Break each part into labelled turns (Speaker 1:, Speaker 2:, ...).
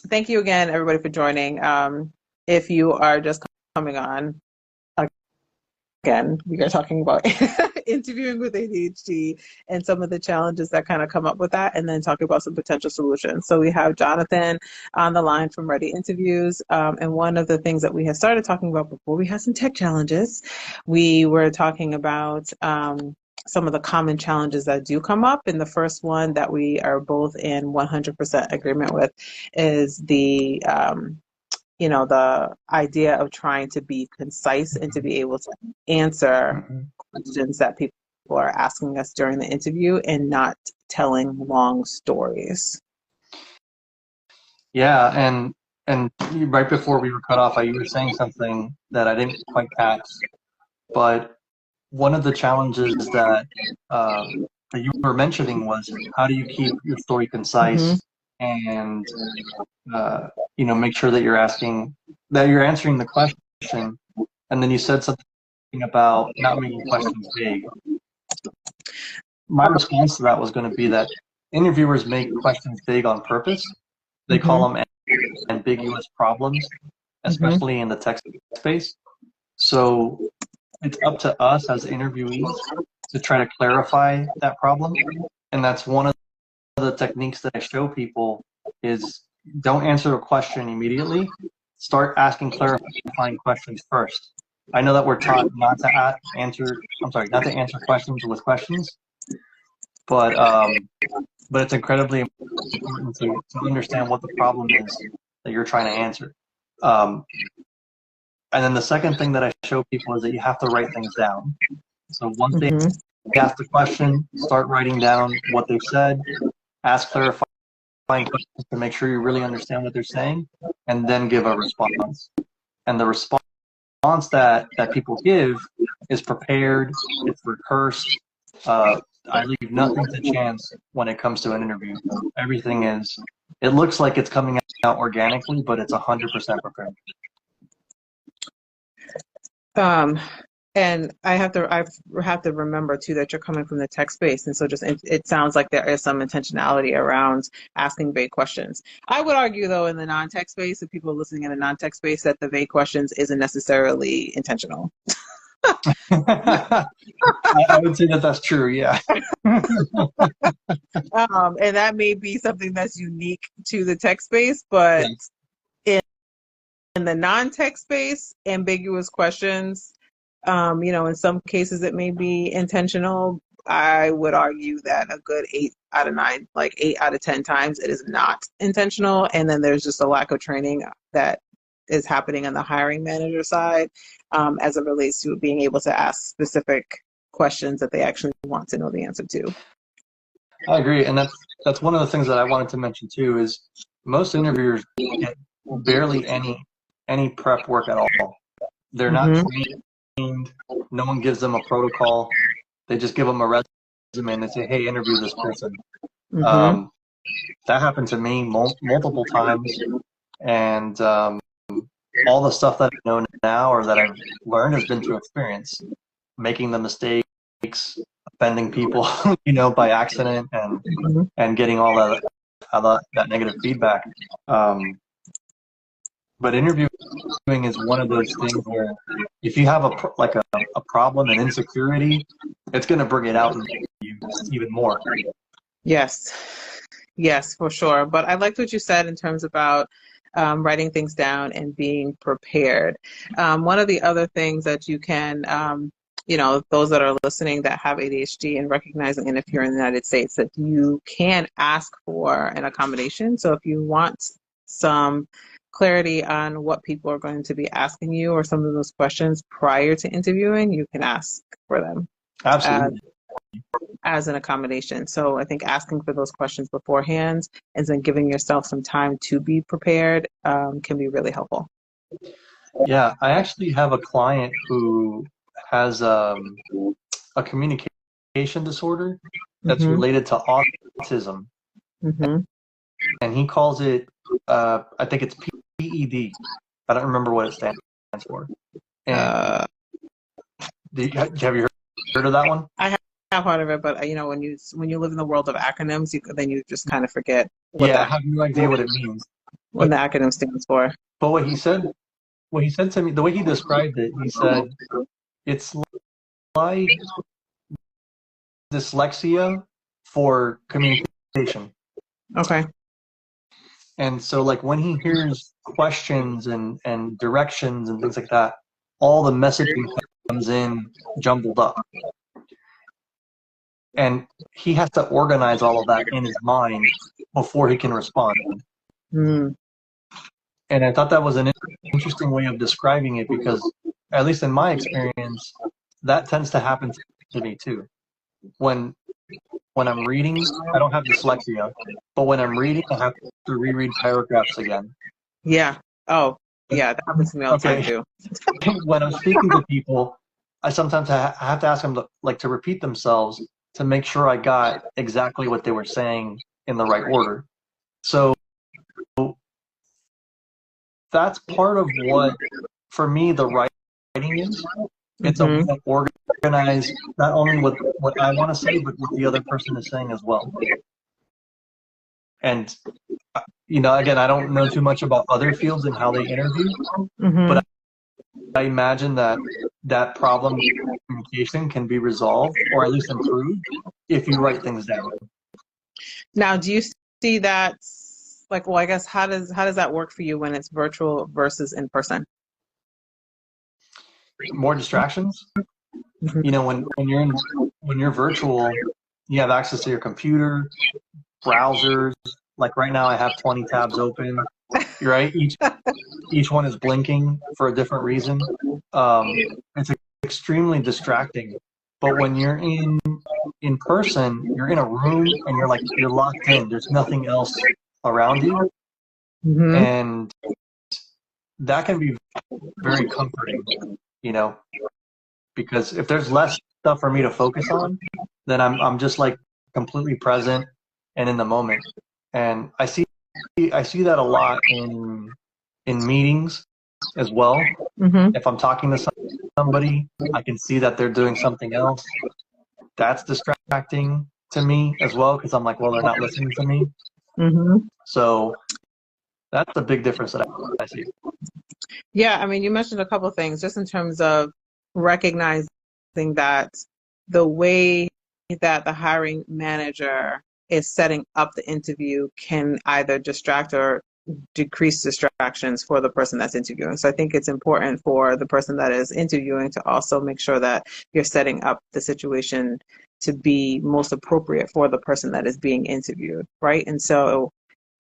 Speaker 1: thank you again, everybody, for joining. If you are just coming on, again, we are talking about interviewing with ADHD and some of the challenges that kind of come up with that, and then talking about some potential solutions. So we have Jonathan on the line from Ready Interviews. And one of the things that we had started talking about before we had some tech challenges, we were talking about some of the common challenges that do come up. And the first one that we are both in 100% agreement with is the the idea of trying to be concise and to be able to answer questions that people are asking us during the interview and not telling long stories.
Speaker 2: Yeah, and right before we were cut off, you were saying something that I didn't quite catch, but one of the challenges that you were mentioning was how do you keep your story concise and make sure that you're answering the question, and then you said something about not making questions vague. My response to that was going to be that interviewers make questions vague on purpose. They call them ambiguous problems, especially in the text space. So it's up to us as interviewees to try to clarify that problem, and that's one of the techniques that I show people is don't answer a question immediately. Start asking clarifying questions first. I know that we're taught not to answer questions with questions, but it's incredibly important to understand what the problem is that you're trying to answer. And then the second thing that I show people is that you have to write things down. So once they ask the question, start writing down what they've said, ask clarifying questions to make sure you really understand what they're saying, and then give a response. And the response that people give is prepared, it's rehearsed. I leave nothing to chance when it comes to an interview. Everything it looks like it's coming out organically, but it's 100% prepared.
Speaker 1: And I have to remember too that you're coming from the tech space, and so it sounds like there is some intentionality around asking vague questions. I would argue, though, in the non-tech space, if people are listening in the non-tech space, that the vague questions isn't necessarily intentional.
Speaker 2: I would say that that's true, yeah.
Speaker 1: And that may be something that's unique to the tech space, but in the non-tech space, ambiguous questions, in some cases it may be intentional. I would argue that a good 8 out of 9, like 8 out of 10 times, it is not intentional. And then there's just a lack of training that is happening on the hiring manager side as it relates to being able to ask specific questions that they actually want to know the answer to.
Speaker 2: I agree. And that's one of the things that I wanted to mention too, is most interviewers get barely any prep work at all. They're not trained. No one gives them a protocol. They just give them a resume and they say, hey, interview this person. That happened to me multiple times. And all the stuff that I know now or that I've learned has been through experience, making the mistakes, offending people, by accident, and getting all that negative feedback. But interviewing is one of those things where if you have a problem, an insecurity, it's going to bring it out in you even more.
Speaker 1: Yes, for sure. But I liked what you said in terms about writing things down and being prepared. One of the other things that you can, those that are listening that have ADHD and recognizing, and if you're in the United States, that you can ask for an accommodation. So if you want some clarity on what people are going to be asking you or some of those questions prior to interviewing, you can ask for them.
Speaker 2: Absolutely.
Speaker 1: As an accommodation. So I think asking for those questions beforehand and then giving yourself some time to be prepared can be really helpful.
Speaker 2: Yeah, I actually have a client who has a communication disorder that's related to autism. And he calls it, I think it's PED. I don't remember what it stands for. And have you heard of that one?
Speaker 1: I have heard of it, but when you live in the world of acronyms, then you just kind of forget.
Speaker 2: I have no idea what it means.
Speaker 1: What the acronym stands for.
Speaker 2: But what he said to me, the way he described it, he said it's like dyslexia for communication.
Speaker 1: Okay.
Speaker 2: And so like when he hears questions and directions and things like that, all the messaging comes in jumbled up. And he has to organize all of that in his mind before he can respond.
Speaker 1: Mm.
Speaker 2: And I thought that was an interesting way of describing it because, at least in my experience, that tends to happen to me too. When I'm reading, I don't have dyslexia, but when I'm reading, I have to reread paragraphs again.
Speaker 1: Yeah. Oh, yeah, that happens to me all the time too.
Speaker 2: When I'm speaking to people, I sometimes have to ask them to repeat themselves to make sure I got exactly what they were saying in the right order. So that's part of what, for me, the writing is. It's a way to organize not only what I want to say, but what the other person is saying as well. And, again, I don't know too much about other fields and how they interview, but I imagine that problem communication can be resolved or at least improved if you write things down.
Speaker 1: Now, do you see that, I guess, how does that work for you when it's virtual versus in person?
Speaker 2: More distractions. When you're virtual, you have access to your computer, browsers. Like right now, I have 20 tabs open. Right, each one is blinking for a different reason. It's extremely distracting. But when you're in person, you're in a room and you're locked in. There's nothing else around you, and that can be very comforting. Because if there's less stuff for me to focus on, then I'm just like completely present and in the moment. And I see that a lot in meetings as well. If I'm talking to somebody, I can see that they're doing something else. That's distracting to me as well because I'm like, well, they're not listening to me. So that's a big difference that I see.
Speaker 1: Yeah, I mean, you mentioned a couple of things just in terms of recognizing that the way that the hiring manager is setting up the interview can either distract or decrease distractions for the person that's interviewing. So I think it's important for the person that is interviewing to also make sure that you're setting up the situation to be most appropriate for the person that is being interviewed, right? And so,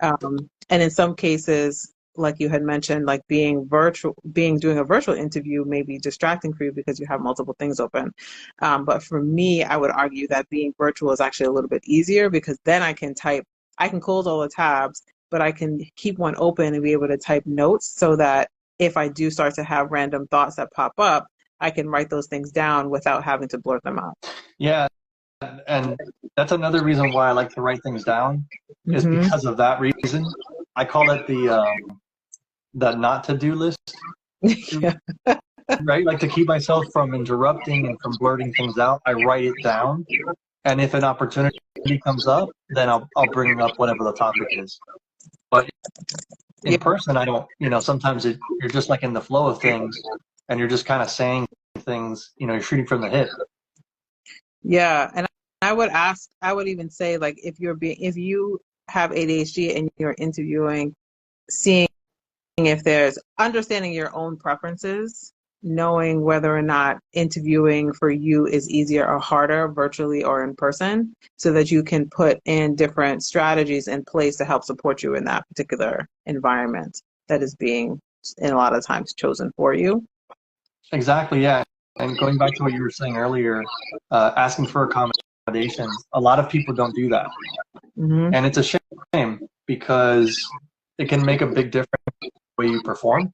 Speaker 1: and in some cases, like you had mentioned, like doing a virtual interview may be distracting for you because you have multiple things open. But for me, I would argue that being virtual is actually a little bit easier because then I can close all the tabs, but I can keep one open and be able to type notes so that if I do start to have random thoughts that pop up, I can write those things down without having to blurt them out.
Speaker 2: Yeah. And that's another reason why I like to write things down is because of that reason. I call it the not to do list, right? Like to keep myself from interrupting and from blurting things out, I write it down. And if an opportunity comes up, then I'll bring up whatever the topic is. But in person, I don't, sometimes you're just like in the flow of things and you're just kind of saying things, you're shooting from the hip.
Speaker 1: Yeah. And I would even say, like, if you have ADHD and you're interviewing, seeing if there's understanding your own preferences, knowing whether or not interviewing for you is easier or harder virtually or in person, so that you can put in different strategies in place to help support you in that particular environment that is being, in a lot of times, chosen for you.
Speaker 2: Exactly, yeah. And going back to what you were saying earlier, asking for accommodations, a lot of people don't do that. And it's a shame because it can make a big difference in the way you perform.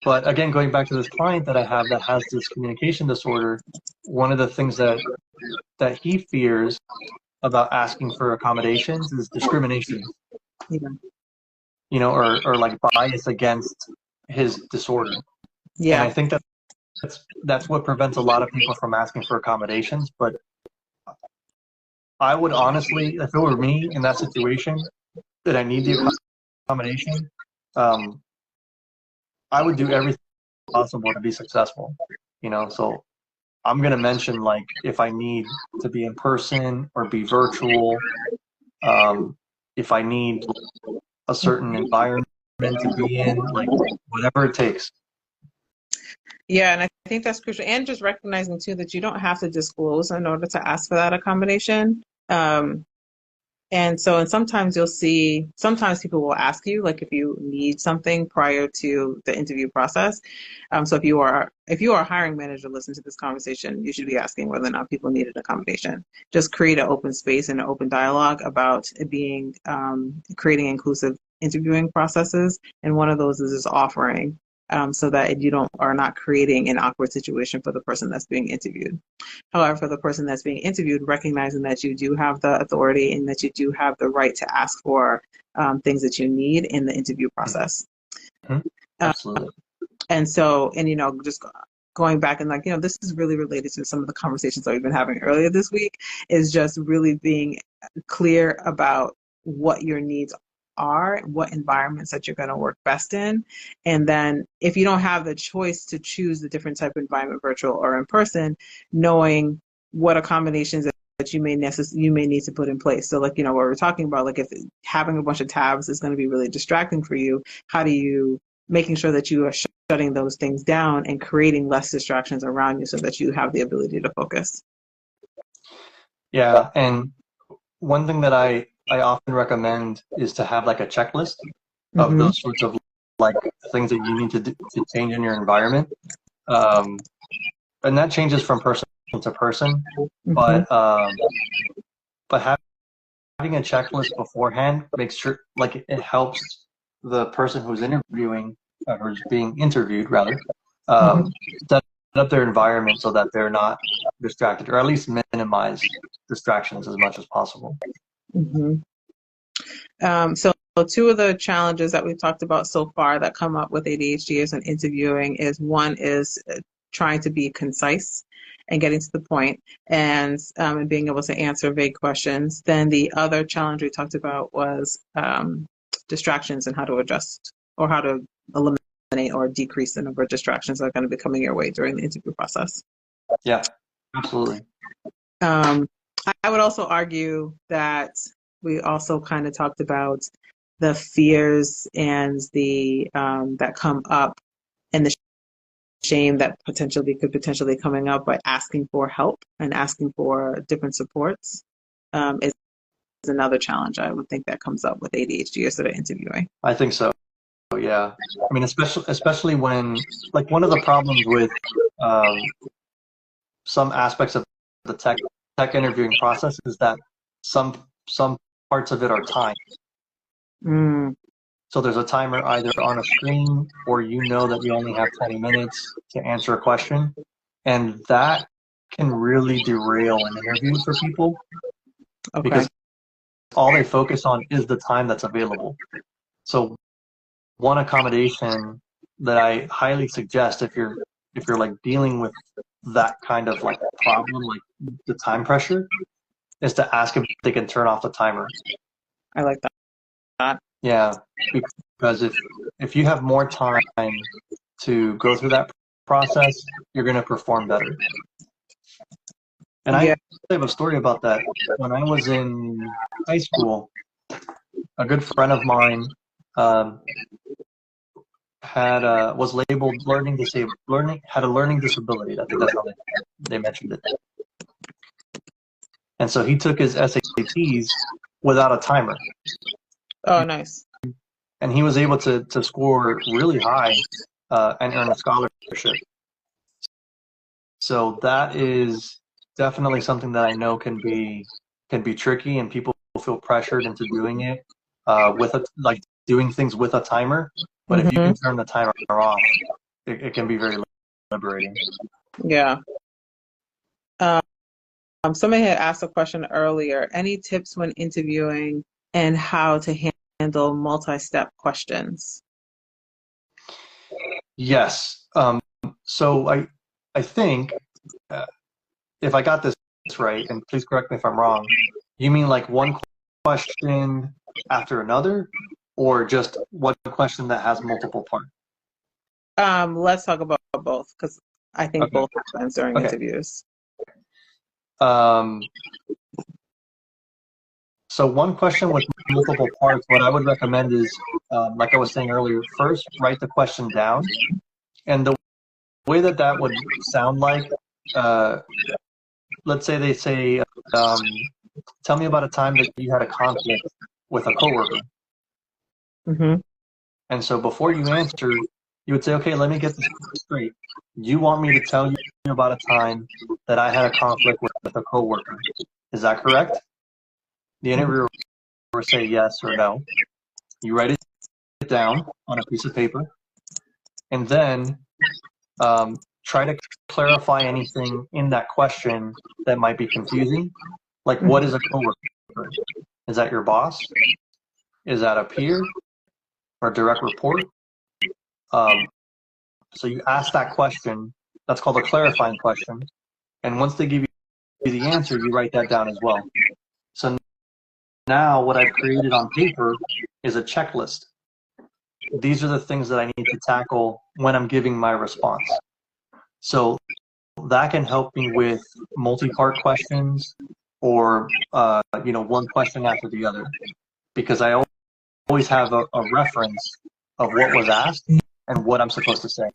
Speaker 2: But again, going back to this client that I have that has this communication disorder, one of the things that he fears about asking for accommodations is discrimination. Or like bias against his disorder. Yeah. And I think that's what prevents a lot of people from asking for accommodations. But I would honestly, if it were me in that situation, that I need the accommodation, I would do everything possible to be successful. So I'm going to mention, like, if I need to be in person or be virtual, if I need a certain environment to be in, like, whatever it takes.
Speaker 1: Yeah, and I think that's crucial. And just recognizing too that you don't have to disclose in order to ask for that accommodation. And sometimes you'll see, sometimes people will ask you, like, if you need something prior to the interview process. So if you are a hiring manager, listen to this conversation, you should be asking whether or not people need an accommodation. Just create an open space and an open dialogue about it being, creating inclusive interviewing processes. And one of those is offering, so that you are not creating an awkward situation for the person that's being interviewed. However, for the person that's being interviewed, recognizing that you do have the authority and that you do have the right to ask for things that you need in the interview process.
Speaker 2: Mm-hmm. Absolutely.
Speaker 1: Just going back and, like, this is really related to some of the conversations that we've been having earlier this week, is just really being clear about what your needs are, what environments that you're going to work best in. And then if you don't have the choice to choose the different type of environment, virtual or in person, knowing what accommodations that you may need to put in place. So, like, what we're talking about, like, if having a bunch of tabs is going to be really distracting for you, how do you making sure that you are shutting those things down and creating less distractions around you so that you have the ability to focus?
Speaker 2: Yeah, and one thing that I often recommend is to have, like, a checklist of those sorts of, like, things that you need to change in your environment. And that changes from person to person, but having a checklist beforehand makes sure, like, it helps the person who's interviewing, or who's being interviewed rather, set up their environment so that they're not distracted, or at least minimize distractions as much as possible.
Speaker 1: So two of the challenges that we've talked about so far that come up with ADHDers and interviewing is, one is trying to be concise and getting to the point, and being able to answer vague questions. Then the other challenge we talked about was distractions and how to adjust or how to eliminate or decrease the number of distractions that are going to be coming your way during the interview process.
Speaker 2: Yeah, absolutely.
Speaker 1: I would also argue that we also kind of talked about the fears and the that come up, and the shame that could potentially coming up by asking for help and asking for different supports is another challenge I would think that comes up with ADHDers that are interviewing.
Speaker 2: I think so. Yeah, I mean, especially when, like, one of the problems with some aspects of the tech interviewing process is that some parts of it are timed. So there's a timer either on a screen, or that you only have 20 minutes to answer a question, and that can really derail an interview for people.
Speaker 1: Okay.
Speaker 2: Because all they focus on is the time that's available. So one accommodation that I highly suggest, if you're like dealing with that kind of, like, problem, like the time pressure, is to ask if they can turn off the timer.
Speaker 1: I like that.
Speaker 2: Yeah, because if you have more time to go through that process, you're going to perform better. And I have a story about that. When I was in high school, a good friend of mine was labeled had a learning disability. I think that's how they mentioned it. And so he took his SATs without a timer.
Speaker 1: Oh, nice.
Speaker 2: And he was able to score really high and earn a scholarship. So that is definitely something that I know can be tricky, and people feel pressured into doing it like doing things with a timer. But if you can turn the timer off, it can be very liberating.
Speaker 1: Yeah. Somebody had asked a question earlier. Any tips when interviewing and how to handle multi-step questions?
Speaker 2: Yes. So I think if I got this right, and please correct me if I'm wrong, you mean like one question after another, or just one question that has multiple parts?
Speaker 1: Let's talk about both, because I think
Speaker 2: Okay.
Speaker 1: both happens during interviews.
Speaker 2: So one question with multiple parts, what I would recommend is, like I was saying earlier, first write the question down. And the way that that would sound like, let's say they say, tell me about a time that you had a conflict with a coworker.
Speaker 1: Mm-hmm.
Speaker 2: And so before you answer, you would say, okay, let me get this straight. You want me to tell you about a time that I had a conflict with a coworker. Is that correct? The interviewer will say yes or no. You write it down on a piece of paper, and then try to clarify anything in that question that might be confusing. Like, what is a coworker? Is that your boss? Is that a peer or direct report? So you ask that question. That's called a clarifying question. And once they give you the answer, you write that down as well. So now what I've created on paper is a checklist. These are the things that I need to tackle when I'm giving my response. So that can help me with multi-part questions, or one question after the other, because I always have a reference of what was asked and what I'm supposed to say.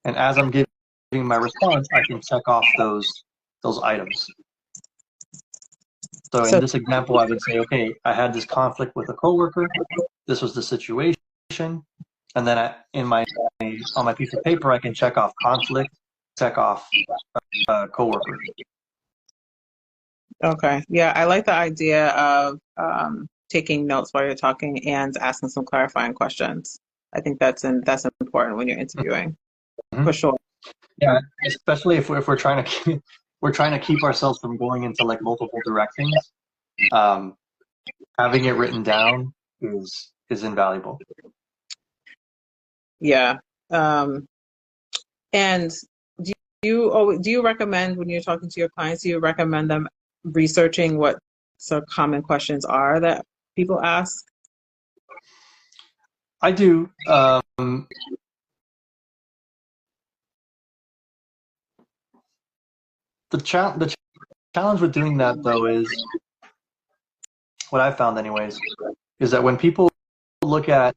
Speaker 2: And as I'm giving my response, I can check off those items. So in this example, I would say, okay, I had this conflict with a coworker. This was the situation. And then on my piece of paper, I can check off conflict, check off coworker.
Speaker 1: Okay. Yeah, I like the idea of taking notes while you're talking and asking some clarifying questions. I think that's important when you're interviewing, for sure.
Speaker 2: Yeah, especially if we're trying to keep ourselves from going into like multiple directions. Having it written down is invaluable.
Speaker 1: Yeah. And do you recommend, when you're talking to your clients, do you recommend them researching what some common questions are that people ask?
Speaker 2: I do. The challenge with doing that, though, is what I found anyways, is that when people look at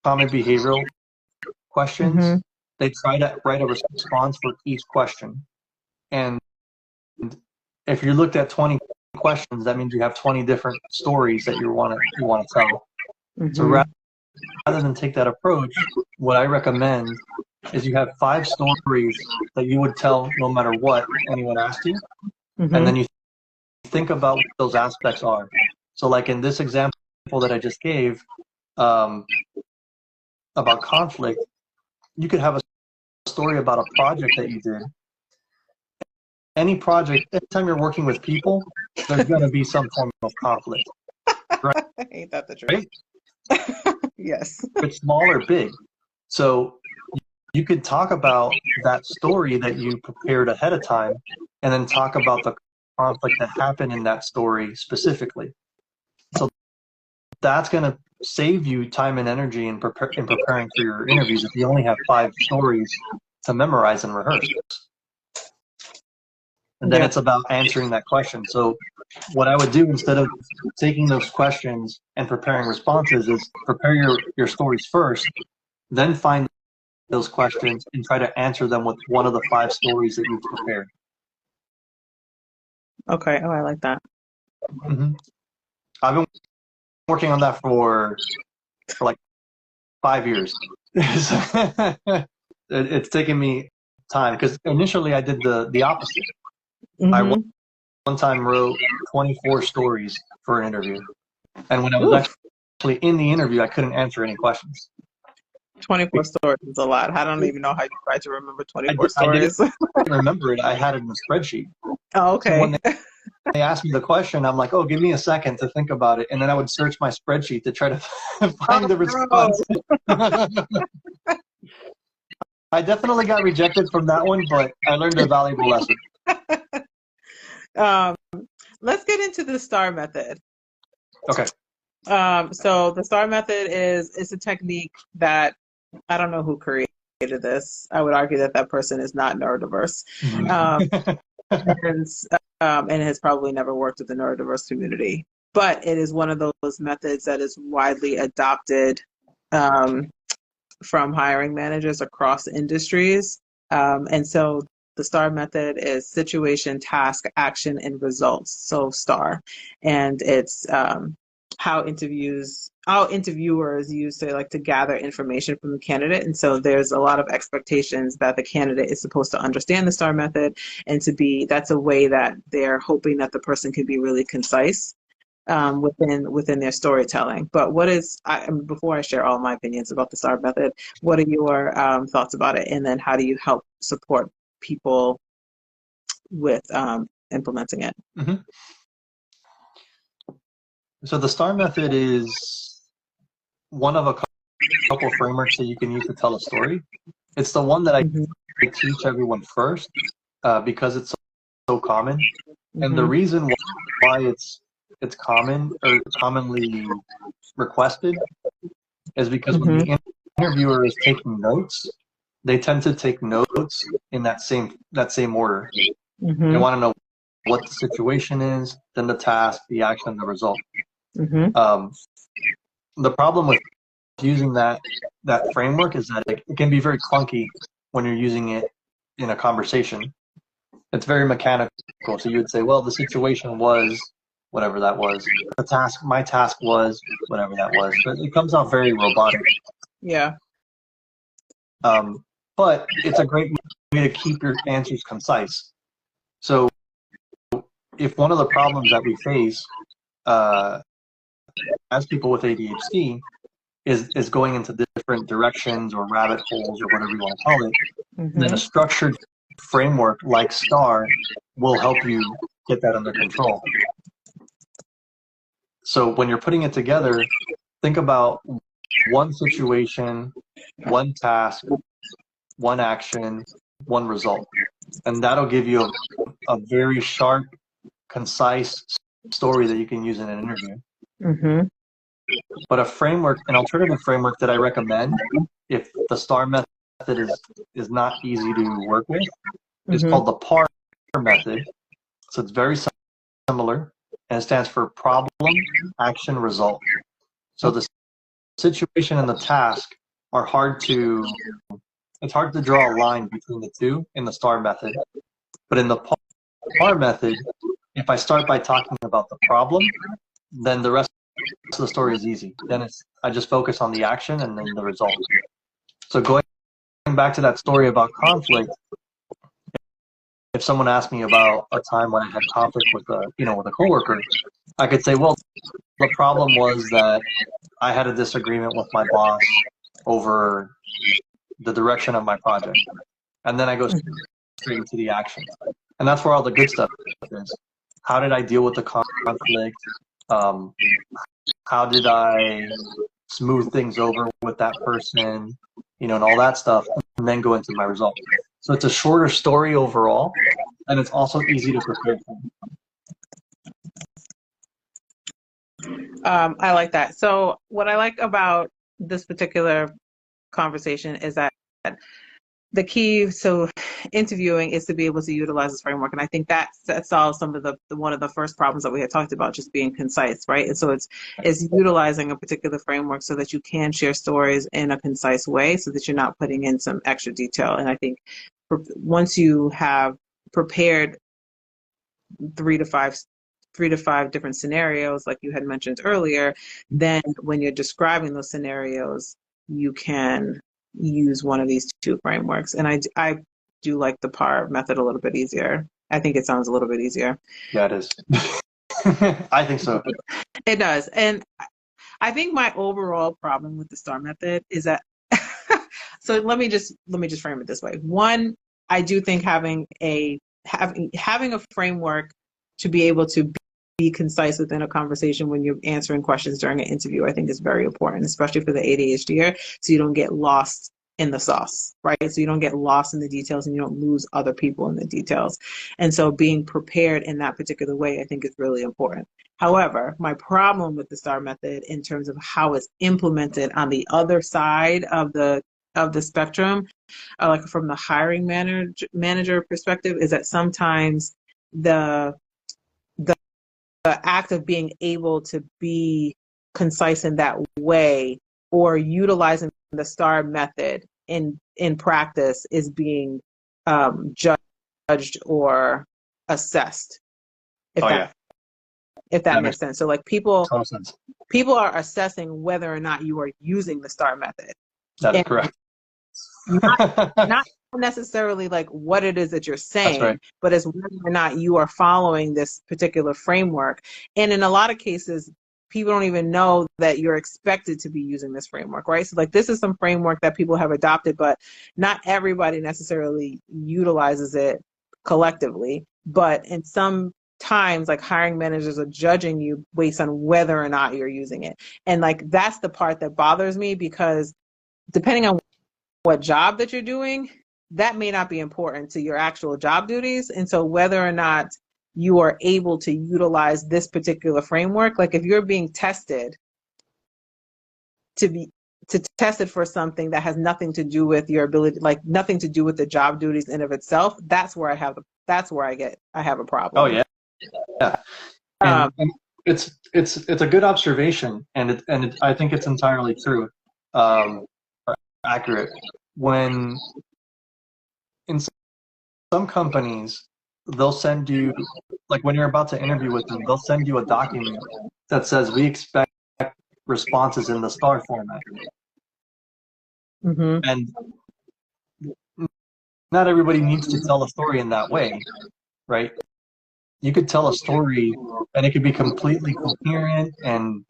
Speaker 2: common behavioral questions, they try to write a response for each question. And if you looked at 20 questions, that means you have 20 different stories that you want to tell. So rather than take that approach, what I recommend is you have 5 stories that you would tell no matter what anyone asked you, and then you think about what those aspects are. So like in this example that I just gave about conflict, you could have a story about a project that you did. Any project, anytime you're working with people, there's going to be some form of conflict. Right?
Speaker 1: Ain't that the truth? Right? Yes.
Speaker 2: It's small or big. So you could talk about that story that you prepared ahead of time, and then talk about the conflict that happened in that story specifically. So that's going to save you time and energy in preparing for your interviews if you only have 5 stories to memorize and rehearse. And then it's about answering that question. So what I would do, instead of taking those questions and preparing responses, is prepare your stories first, then find those questions and try to answer them with one of the 5 stories that you've prepared.
Speaker 1: Okay. Oh, I like that.
Speaker 2: I've been working on that for like 5 years. It's taken me time, because initially I did the opposite. I one time wrote 24 stories for an interview, and when I was actually in the interview, I couldn't answer any questions. 24
Speaker 1: stories is a lot. I don't even know how you try to remember 24 stories.
Speaker 2: I didn't remember it. I had it in a spreadsheet.
Speaker 1: Oh, okay.
Speaker 2: So when they asked me the question, I'm like, oh, give me a second to think about it. And then I would search my spreadsheet to try to find the response. I definitely got rejected from that one, but I learned a valuable lesson.
Speaker 1: Let's get into the STAR method.
Speaker 2: Okay.
Speaker 1: So the STAR method is a technique that I don't know who created this. I would argue that that person is not neurodiverse, um, and, and has probably never worked with the neurodiverse community. But it is one of those methods that is widely adopted um, from hiring managers across industries. And so the STAR method is situation, task, action, and results. So STAR. And it's how interviewers use to like to gather information from the candidate. And so there's a lot of expectations that the candidate is supposed to understand the STAR method, and that's a way that they're hoping that the person can be really concise within their storytelling. But before I share all my opinions about the STAR method, what are your thoughts about it? And then how do you help support people with implementing it?
Speaker 2: Mm-hmm. So the STAR method is one of a couple frameworks that you can use to tell a story. It's the one that I teach everyone first because it's so common. And the reason why it's common or commonly requested is because when the interviewer is taking notes, they tend to take notes in that same order. They want to know what the situation is, then the task, the action, the result. The problem with using that framework is that it can be very clunky when you're using it in a conversation. It's very mechanical. So you would say, well, the situation was whatever that was. My task was whatever that was. But it comes out very robotic.
Speaker 1: Yeah.
Speaker 2: But it's a great way to keep your answers concise. So if one of the problems that we face as people with ADHD is going into different directions or rabbit holes or whatever you want to call it, then a structured framework like STAR will help you get that under control. So when you're putting it together, think about one situation, one task, one action, one result. And that'll give you a very sharp, concise story that you can use in an interview. But an alternative framework that I recommend, if the STAR method is not easy to work with, is called the PAR method. So it's very similar, and it stands for problem, action, result. So the situation and the task are it's hard to draw a line between the two in the STAR method. But in the PAR method, if I start by talking about the problem, then the rest of the story is easy. Then I just focus on the action and then the result. So going back to that story about conflict, if someone asked me about a time when I had conflict with a coworker, I could say, well, the problem was that I had a disagreement with my boss over the direction of my project. And then I go straight into the action. And that's where all the good stuff is. How did I deal with the conflict? How did I smooth things over with that person? And all that stuff, and then go into my result. So it's a shorter story overall, and it's also easy to prepare for.
Speaker 1: I like that. So what I like about this particular conversation is that the key to interviewing is to be able to utilize this framework. And I think that solves some of one of the first problems that we had talked about, just being concise, right? And so it's utilizing a particular framework so that you can share stories in a concise way so that you're not putting in some extra detail. And I think once you have prepared 3 to 5 different scenarios, like you had mentioned earlier, then when you're describing those scenarios, you can use one of these 2 frameworks. And I do like the PAR method a little bit easier. I think it sounds a little bit easier.
Speaker 2: Yeah, it is. I think so.
Speaker 1: It does. And I think my overall problem with the STAR method is that so let me just frame it this way. One, I do think having a framework to be able to be concise within a conversation when you're answering questions during an interview, I think is very important, especially for the ADHDer, so you don't get lost in the sauce, right? So you don't get lost in the details and you don't lose other people in the details. And so being prepared in that particular way, I think is really important. However, my problem with the STAR method in terms of how it's implemented on the other side of the spectrum, like from the hiring manager perspective, is that sometimes the the act of being able to be concise in that way or utilizing the STAR method in practice is being judged or assessed, if that makes sense. So like people are assessing whether or not you are using the STAR method.
Speaker 2: That is correct.
Speaker 1: Not necessarily like what it is that you're saying,
Speaker 2: right.
Speaker 1: but it's whether or not you are following this particular framework. And in a lot of cases, people don't even know that you're expected to be using this framework, right? So like this is some framework that people have adopted, but not everybody necessarily utilizes it collectively. But in some times, like hiring managers are judging you based on whether or not you're using it. And like that's the part that bothers me, because depending on what job that you're doing, that may not be important to your actual job duties. And so whether or not you are able to utilize this particular framework, like if you're being tested to test it for something that has nothing to do with your ability, like nothing to do with the job duties in of itself, that's where I have a problem.
Speaker 2: Oh yeah. And it's a good observation, and I think it's entirely true, accurate. When in some companies, they'll send you, like when you're about to interview with them, they'll send you a document that says we expect responses in the STAR format.
Speaker 1: Mm-hmm.
Speaker 2: And not everybody needs to tell a story in that way, right? You could tell a story and it could be completely coherent and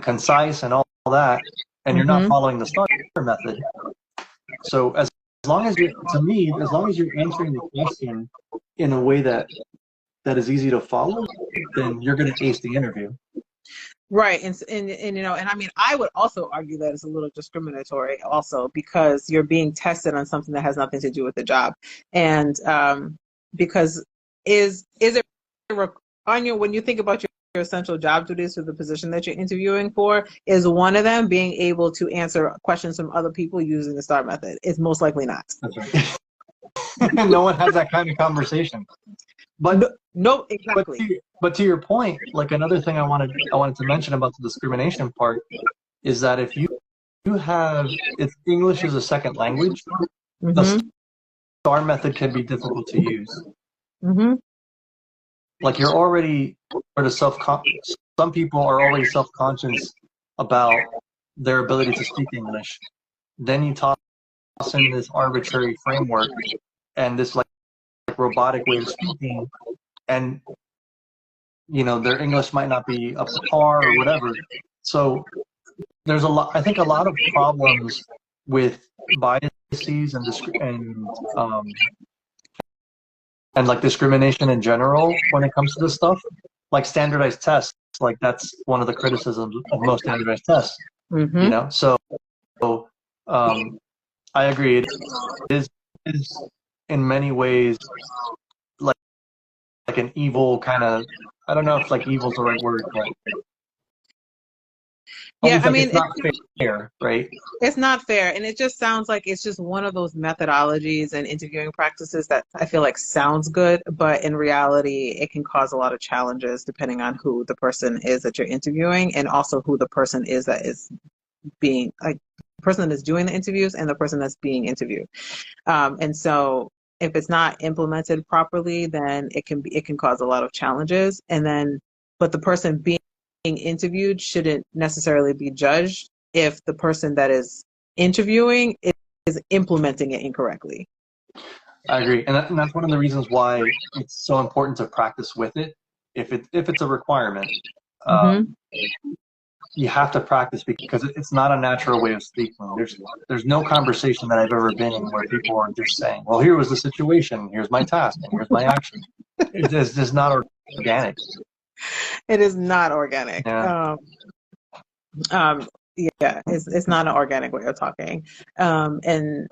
Speaker 2: concise and all that, and you're not following the STAR method. So as long as as long as you're answering the question in a way that is easy to follow, then you're going to ace the interview.
Speaker 1: Right. And you know, and I mean, I would also argue that it's a little discriminatory also, because you're being tested on something that has nothing to do with the job. And because is it on your, when you think about your essential job duties for the position that you're interviewing for, is one of them being able to answer questions from other people using the STAR method? It's most likely not.
Speaker 2: That's right. No one has that kind of conversation. But
Speaker 1: no, exactly.
Speaker 2: But to your point, like another thing I wanted to mention about the discrimination part is that if English is a second language, the STAR method can be difficult to use. Like you're already sort of some people are already self-conscious about their ability to speak English. Then you toss in this arbitrary framework and this like robotic way of speaking, and you know their English might not be up to par or whatever. So there's I think a lot of problems with biases and like discrimination in general when it comes to this stuff, like standardized tests. Like that's one of the criticisms of most standardized tests. You know, so I agree. It is in many ways like an evil kind of, I don't know if like evil is the right word, but
Speaker 1: yeah, I mean,
Speaker 2: it's not fair, right?
Speaker 1: It's not fair, and it just sounds like it's just one of those methodologies and interviewing practices that I feel like sounds good, but in reality, it can cause a lot of challenges depending on who the person is that you're interviewing, and also who the person is that is being, like, the person that is doing the interviews and the person that's being interviewed. And so if it's not implemented properly, then it can cause a lot of challenges. And then, but the person being interviewed shouldn't necessarily be judged if the person that is interviewing is implementing it incorrectly.
Speaker 2: I agree, and that's one of the reasons why it's so important to practice with it. If it's a requirement, you have to practice, because it's not a natural way of speaking. There's no conversation that I've ever been in where people are just saying, well, here was the situation, here's my task, and here's my action. It's just not organic.
Speaker 1: It is not organic.
Speaker 2: Yeah.
Speaker 1: yeah, it's not an organic way of talking. And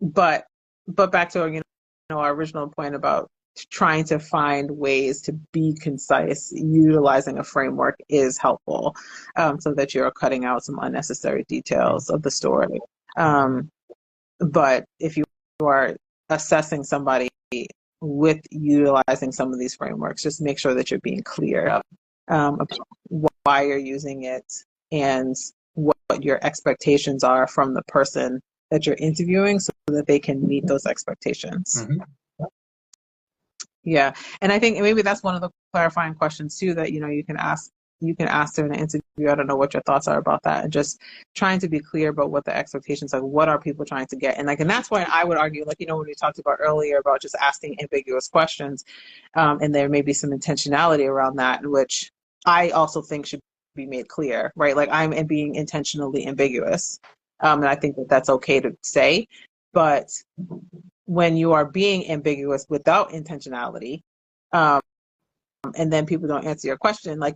Speaker 1: but back to, our original point about trying to find ways to be concise, utilizing a framework is helpful, so that you're cutting out some unnecessary details of the story. But if you are assessing somebody with utilizing some of these frameworks, just make sure that you're being clear about why you're using it and what your expectations are from the person that you're interviewing, so that they can meet those expectations.
Speaker 2: Mm-hmm.
Speaker 1: Yeah, and I think maybe that's one of the clarifying questions too that you can ask during an interview. I don't know what your thoughts are about that, and just trying to be clear about what the expectations are. What are people trying to get? And that's why I would argue, when we talked about earlier about just asking ambiguous questions, and there may be some intentionality around that, which I also think should be made clear, right? Like, I'm being intentionally ambiguous, and I think that that's okay to say, but when you are being ambiguous without intentionality, and then people don't answer your question, I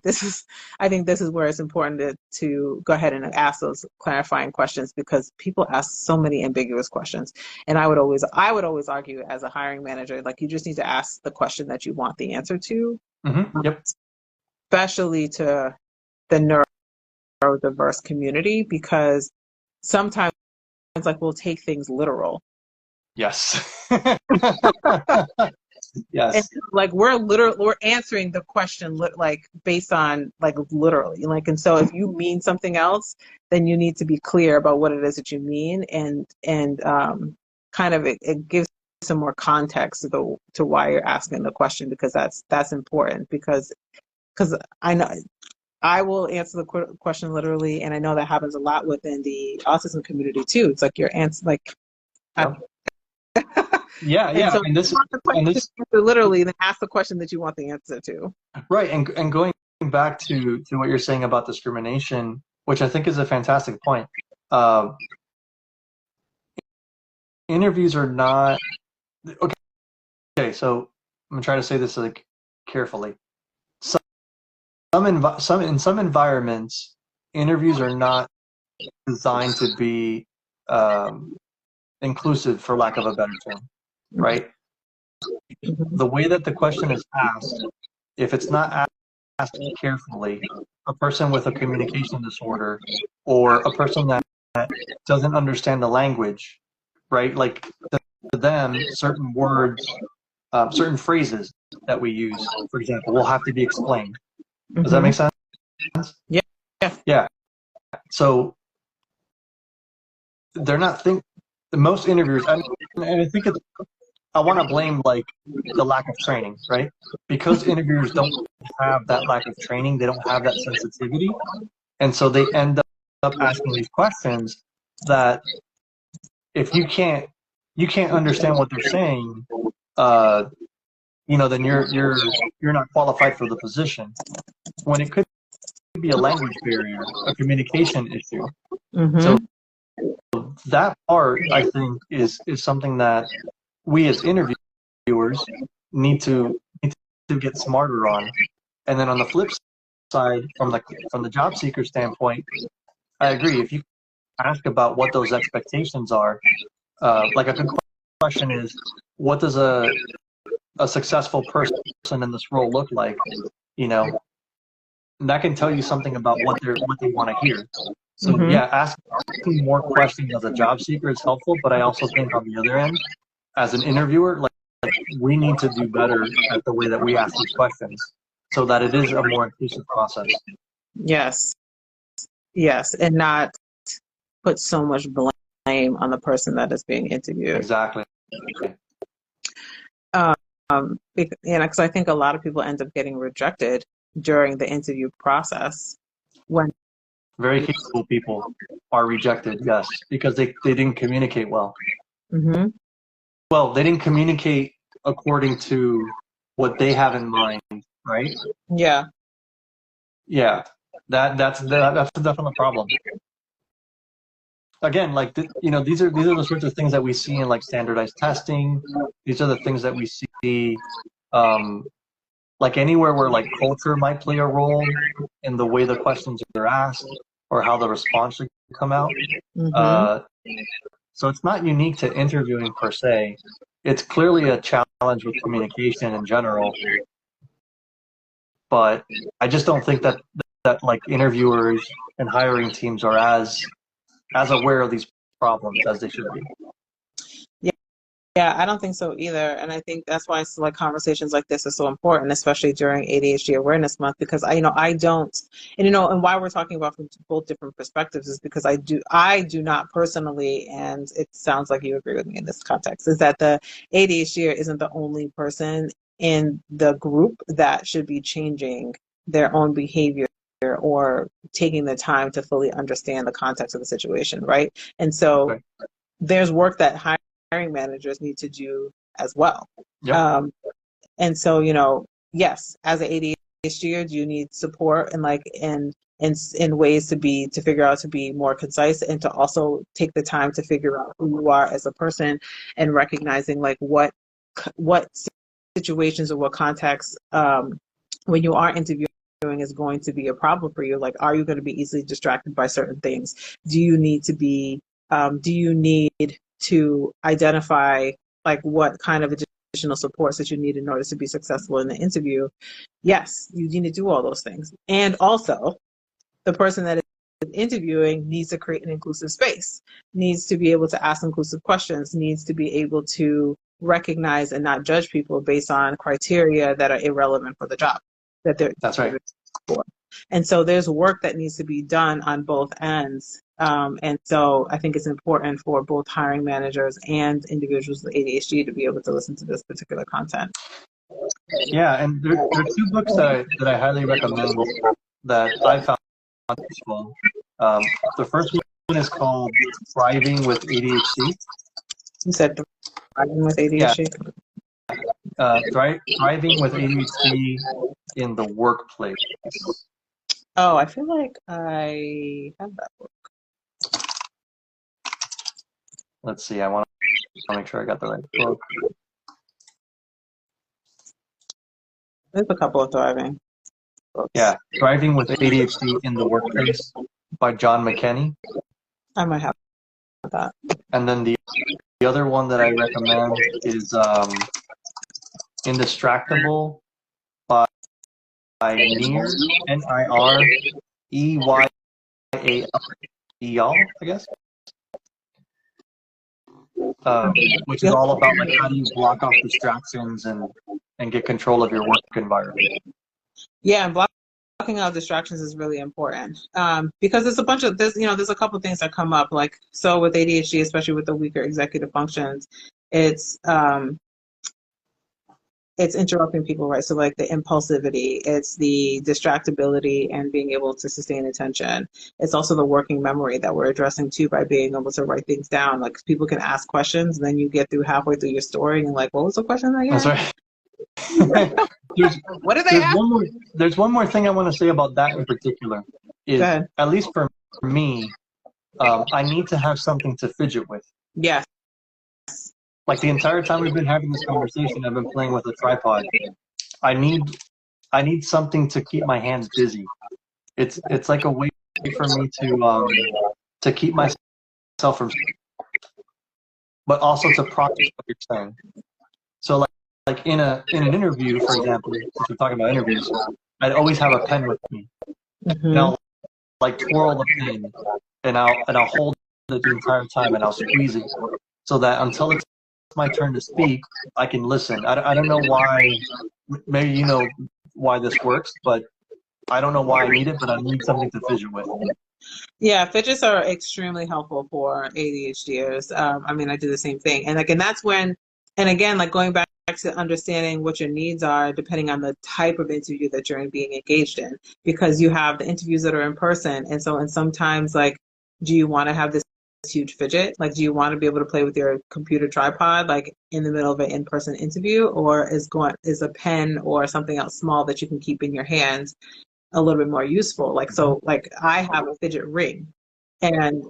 Speaker 1: think this is where it's important to go ahead and ask those clarifying questions, because people ask so many ambiguous questions. And I would always argue, as a hiring manager, you just need to ask the question that you want the answer to.
Speaker 2: Mm-hmm. Yep.
Speaker 1: Especially to the neurodiverse community, because sometimes we'll take things literal.
Speaker 2: Yes. Yes.
Speaker 1: And we're answering the question based on literally, and so if you mean something else, then you need to be clear about what it is that you mean, and kind of it gives some more context to why you're asking the question, because that's important, because I know I will answer the question literally, and I know that happens a lot within the autism community too. It's like your answer,
Speaker 2: Yeah.
Speaker 1: And so,
Speaker 2: and this
Speaker 1: literally, then ask the question that you want the answer to.
Speaker 2: Right, and going back to what you're saying about discrimination, which I think is a fantastic point. Interviews are not okay. Okay, so I'm gonna try to say this carefully. In some environments, interviews are not designed to be inclusive, for lack of a better term, right? The way that the question is asked, if it's not asked carefully, a person with a communication disorder or a person that doesn't understand the language, right? To them, certain words, certain phrases that we use, for example, will have to be explained. Does that make sense?
Speaker 1: Yeah.
Speaker 2: Yeah. So they're not most interviewers, and I think I want to blame the lack of training, right? Because interviewers don't have that lack of training, they don't have that sensitivity, and so they end up asking these questions that if you can't understand what they're saying, then you're not qualified for the position. When it could be a language barrier, a communication issue.
Speaker 1: Mm-hmm.
Speaker 2: So that part, I think, is something that we as interviewers need to get smarter on. And then on the flip side, from the job seeker standpoint, I agree. If you ask about what those expectations are, a good question is, what does a successful person in this role look like? And that can tell you something about what they want to hear. So
Speaker 1: Mm-hmm.
Speaker 2: yeah, asking more questions as a job seeker is helpful, but I also think on the other end, as an interviewer, we need to do better at the way that we ask these questions, so that it is a more inclusive process.
Speaker 1: Yes, and not put so much blame on the person that is being interviewed.
Speaker 2: Exactly.
Speaker 1: Because I think a lot of people end up getting rejected during the interview process when
Speaker 2: very capable people are rejected, yes, because they didn't communicate well.
Speaker 1: Mm-hmm.
Speaker 2: Well, they didn't communicate according to what they have in mind, right?
Speaker 1: Yeah.
Speaker 2: Yeah, that's a definite problem. Again, these are the sorts of things that we see in standardized testing. These are the things that we see anywhere where culture might play a role in the way the questions are asked. or how the response should come out.
Speaker 1: Mm-hmm.
Speaker 2: So it's not unique to interviewing per se. It's clearly a challenge with communication in general, but I just don't think that like interviewers and hiring teams are as aware of these problems as they should be.
Speaker 1: Yeah, I don't think so either. And I think that's why like conversations like this are so important, especially during ADHD Awareness Month, because I don't, and why we're talking about from both different perspectives is because I do not personally, and it sounds like you agree with me in this context, is that the ADHD isn't the only person in the group that should be changing their own behavior or taking the time to fully understand the context of the situation, right? And so
Speaker 2: Right.
Speaker 1: there's work that hiring managers need to do as well.
Speaker 2: Yep.
Speaker 1: And so, yes, as an ADHDer, you need support and in ways to figure out to be more concise and to also take the time to figure out who you are as a person and recognizing like what situations or what context when you are interviewing is going to be a problem for you. Like, are you going to be easily distracted by certain things? Do you need to identify like what kind of additional supports that you need in order to be successful in the interview? Yes, you need to do all those things. And also, the person that is interviewing needs to create an inclusive space, needs to be able to ask inclusive questions, needs to be able to recognize and not judge people based on criteria that are irrelevant for the job that they're
Speaker 2: That's right.
Speaker 1: for. And so there's work that needs to be done on both ends. And so I think it's important for both hiring managers and individuals with ADHD to be able to listen to this particular content.
Speaker 2: Yeah, and there are two books that I highly recommend that I found useful. The first one is called Thriving with ADHD.
Speaker 1: You said thriving with ADHD?
Speaker 2: Yeah. Thriving with ADHD in the Workplace.
Speaker 1: Oh, I feel like I have that book.
Speaker 2: Let's see, I want to make sure I got the right book.
Speaker 1: There's a couple of thriving books.
Speaker 2: Yeah, Thriving with ADHD in the Workplace by John McKinney.
Speaker 1: I might have that.
Speaker 2: And then the other one that I recommend is Indistractable by Nir, Nireyal, I guess. Which is all about like how do you block off distractions and get control of your work environment.
Speaker 1: Yeah, and blocking out distractions is really important because there's a couple things that come up. Like, so with ADHD, especially with the weaker executive functions, it's interrupting people, right? So like the impulsivity, it's the distractibility and being able to sustain attention. It's also the working memory that we're addressing too by being able to write things down. Like people can ask questions and then you get through halfway through your story and like, what was the question again?
Speaker 2: That's right.
Speaker 1: What did they ask?
Speaker 2: There's one more thing I want to say about that in particular. Is at least for me, I need to have something to fidget with.
Speaker 1: Yes.
Speaker 2: Like the entire time we've been having this conversation, I've been playing with a tripod. I need something to keep my hands busy. It's like a way for me to keep myself from, but also to process what you're saying. So like in an interview, for example, since we're talking about interviews, I'd always have a pen with me. Mm-hmm. And I'll like twirl the pen, and I'll hold it the entire time, and I'll squeeze it so that until it's my turn to speak, I can listen. I don't know why. Maybe you know why this works, but I don't know why I need it. But I need something to fidget with.
Speaker 1: Yeah, fidgets are extremely helpful for ADHDers. I mean, I do the same thing, and that's when, and again, like going back to understanding what your needs are depending on the type of interview that you're being engaged in, because you have the interviews that are in person, and sometimes like, do you want to have this huge fidget? Like, do you want to be able to play with your computer tripod like in the middle of an in-person interview, or is a pen or something else small that you can keep in your hands a little bit more useful? Like, so like I have a fidget ring, and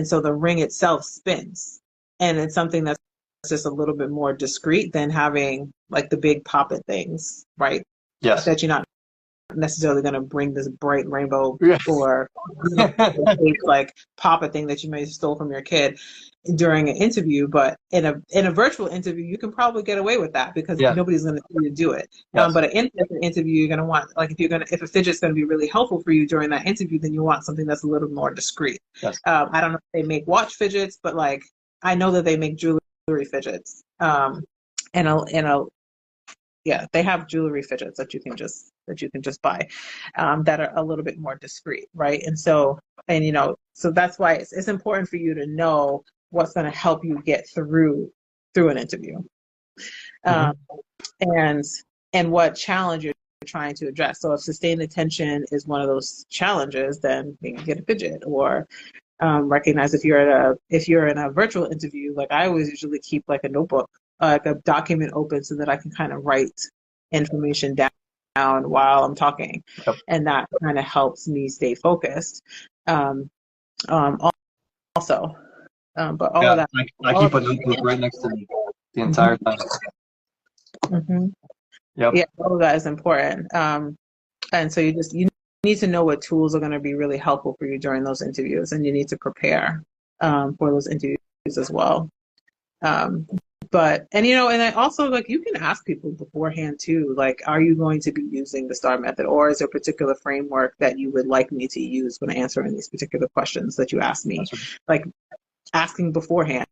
Speaker 1: so the ring itself spins, and it's something that's just a little bit more discreet than having like the big pop-it things, right?
Speaker 2: Yes.
Speaker 1: That you're not necessarily going to bring this bright rainbow
Speaker 2: Yeah.
Speaker 1: or like pop-it thing that you may have stole from your kid during an interview. But in a virtual interview, you can probably get away with that because
Speaker 2: Yeah.
Speaker 1: nobody's going to see you do it.
Speaker 2: Yes.
Speaker 1: But an in-person interview, you're going to want, like, if a fidget's going to be really helpful for you during that interview, then you want something that's a little more discreet.
Speaker 2: Yes.
Speaker 1: I don't know if they make watch fidgets, but like I know that they make jewelry fidgets. Yeah, they have jewelry fidgets that you can just buy, that are a little bit more discreet, right? And so that's why it's important for you to know what's going to help you get through an interview, and what challenge you're trying to address. So if sustained attention is one of those challenges, then you can get a fidget, or recognize if you're in a virtual interview, like I always usually keep like a notebook, like a document open so that I can kind of write information down while I'm talking.
Speaker 2: Yep.
Speaker 1: And that kind of helps me stay focused. Also, but all of that.
Speaker 2: I keep a notebook right next to me the entire time. Yep.
Speaker 1: Yeah, all of that is important. And so you need to know what tools are going to be really helpful for you during those interviews, and you need to prepare for those interviews as well. And I also, like, you can ask people beforehand too, like, are you going to be using the STAR method, or is there a particular framework that you would like me to use when answering these particular questions that you ask me? Like, asking beforehand,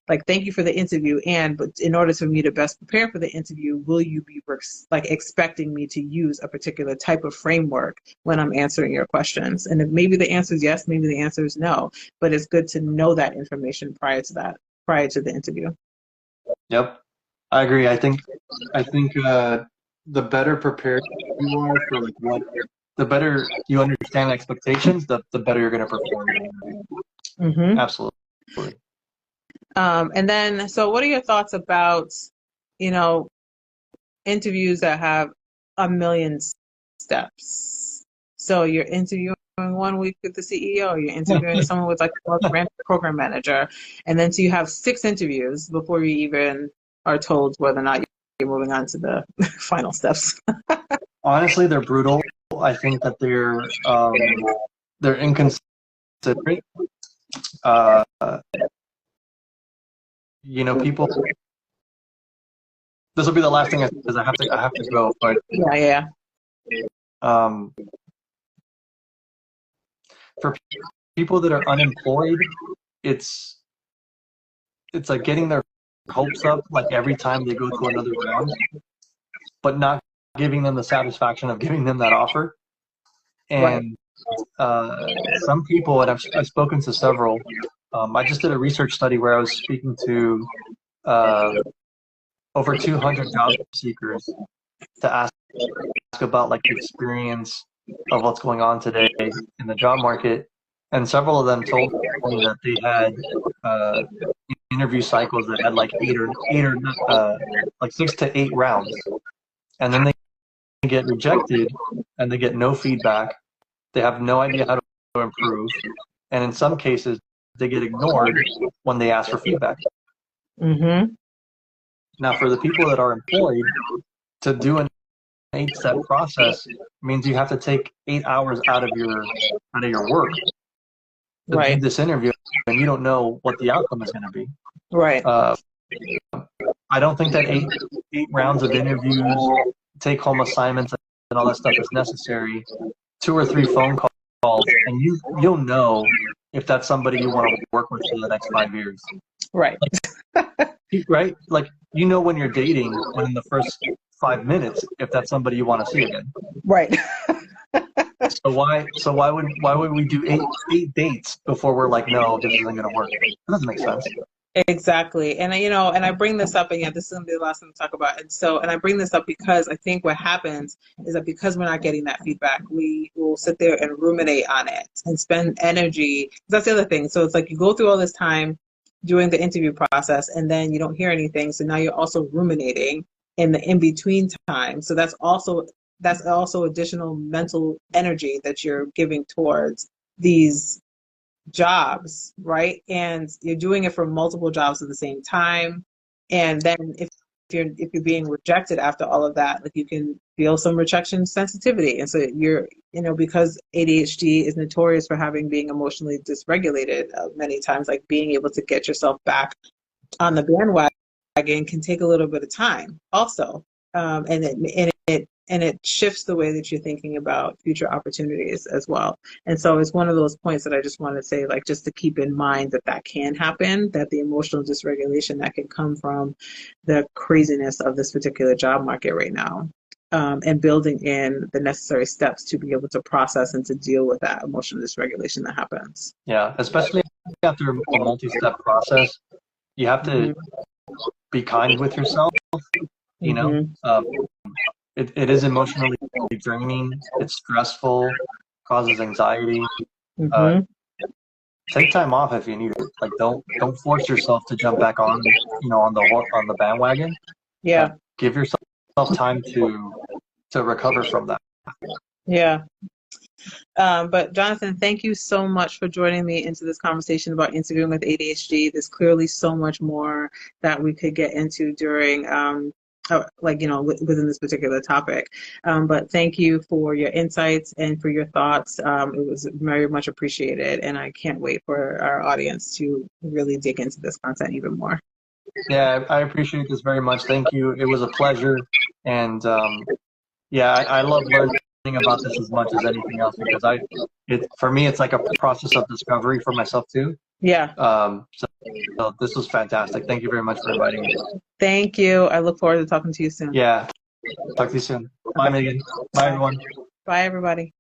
Speaker 1: like, thank you for the interview, but in order for me to best prepare for the interview, will you be like expecting me to use a particular type of framework when I'm answering your questions? And if maybe the answer is yes, maybe the answer is no, but it's good to know that information prior to the interview.
Speaker 2: Yep, I agree. I think the better prepared you are for the better you understand expectations, the better you're going to perform. Absolutely.
Speaker 1: And then, so what are your thoughts about, interviews that have a million steps? So you're interviewing 1 week with the CEO, you're interviewing someone with like a program manager, and then so you have 6 interviews before you even are told whether or not you're moving on to the final steps.
Speaker 2: Honestly, they're brutal. I think that they're inconsiderate. People. This will be the last thing because I have to go. But
Speaker 1: yeah.
Speaker 2: For people that are unemployed, it's like getting their hopes up like every time they go to another round, but not giving them the satisfaction of giving them that offer. And some people, and I've spoken to several. I just did a research study where I was speaking to over 200 job seekers to ask about like the experience of what's going on today in the job market, and several of them told me that they had interview cycles that had like 6 to 8 rounds, and then they get rejected and they get no feedback. They have no idea how to improve, and in some cases they get ignored when they ask for feedback. Now, for the people that are employed, to do an 8-step process means you have to take 8 hours out of your work to do this interview, and you don't know what the outcome is going to be. Right. I don't think that eight rounds of interviews, take-home assignments, and all that stuff is necessary. 2 or 3 phone calls, and you'll know if that's somebody you want to work with for the next 5 years. Right. Right? Like, when you're dating, within the first 5 minutes, if that's somebody you want to see again. Right. So why would we do eight dates before we're like, no, this isn't going to work? That doesn't make sense.
Speaker 1: Exactly. And I bring this up, and this is going to be the last thing to talk about. And I bring this up because I think what happens is that because we're not getting that feedback, we will sit there and ruminate on it and spend energy. That's the other thing. So it's like you go through all this time doing the interview process, and then you don't hear anything. So now you're also ruminating in the in-between time. So that's also additional mental energy that you're giving towards these jobs, right? And you're doing it for multiple jobs at the same time. And then if you're being rejected after all of that, like, you can feel some rejection sensitivity. And so you're, because ADHD is notorious for being emotionally dysregulated many times, like being able to get yourself back on the bandwagon can take a little bit of time also. And it shifts the way that you're thinking about future opportunities as well. And so it's one of those points that I just want to say, like, just to keep in mind that can happen, that the emotional dysregulation that can come from the craziness of this particular job market right now, and building in the necessary steps to be able to process and to deal with that emotional dysregulation that happens.
Speaker 2: Yeah, especially after a multi-step process, you have to be kind with yourself, It is emotionally draining. It's stressful, causes anxiety. Take time off if you need it. Like, don't force yourself to jump back on, on the bandwagon.
Speaker 1: Yeah.
Speaker 2: Give yourself time to recover from that.
Speaker 1: Yeah. But Jonathan, thank you so much for joining me into this conversation about interviewing with ADHD. There's clearly so much more that we could get into during within this particular topic. But thank you for your insights and for your thoughts. It was very much appreciated, and I can't wait for our audience to really dig into this content even more.
Speaker 2: Yeah, I appreciate this very much. Thank you. It was a pleasure. And I love learning about this as much as anything else, because for me, it's like a process of discovery for myself too.
Speaker 1: Yeah.
Speaker 2: So this was fantastic. Thank you very much for inviting me.
Speaker 1: Thank you. I look forward to talking to you soon.
Speaker 2: Yeah. Talk to you soon. Bye, Megan. Bye, everyone.
Speaker 1: Bye, everybody.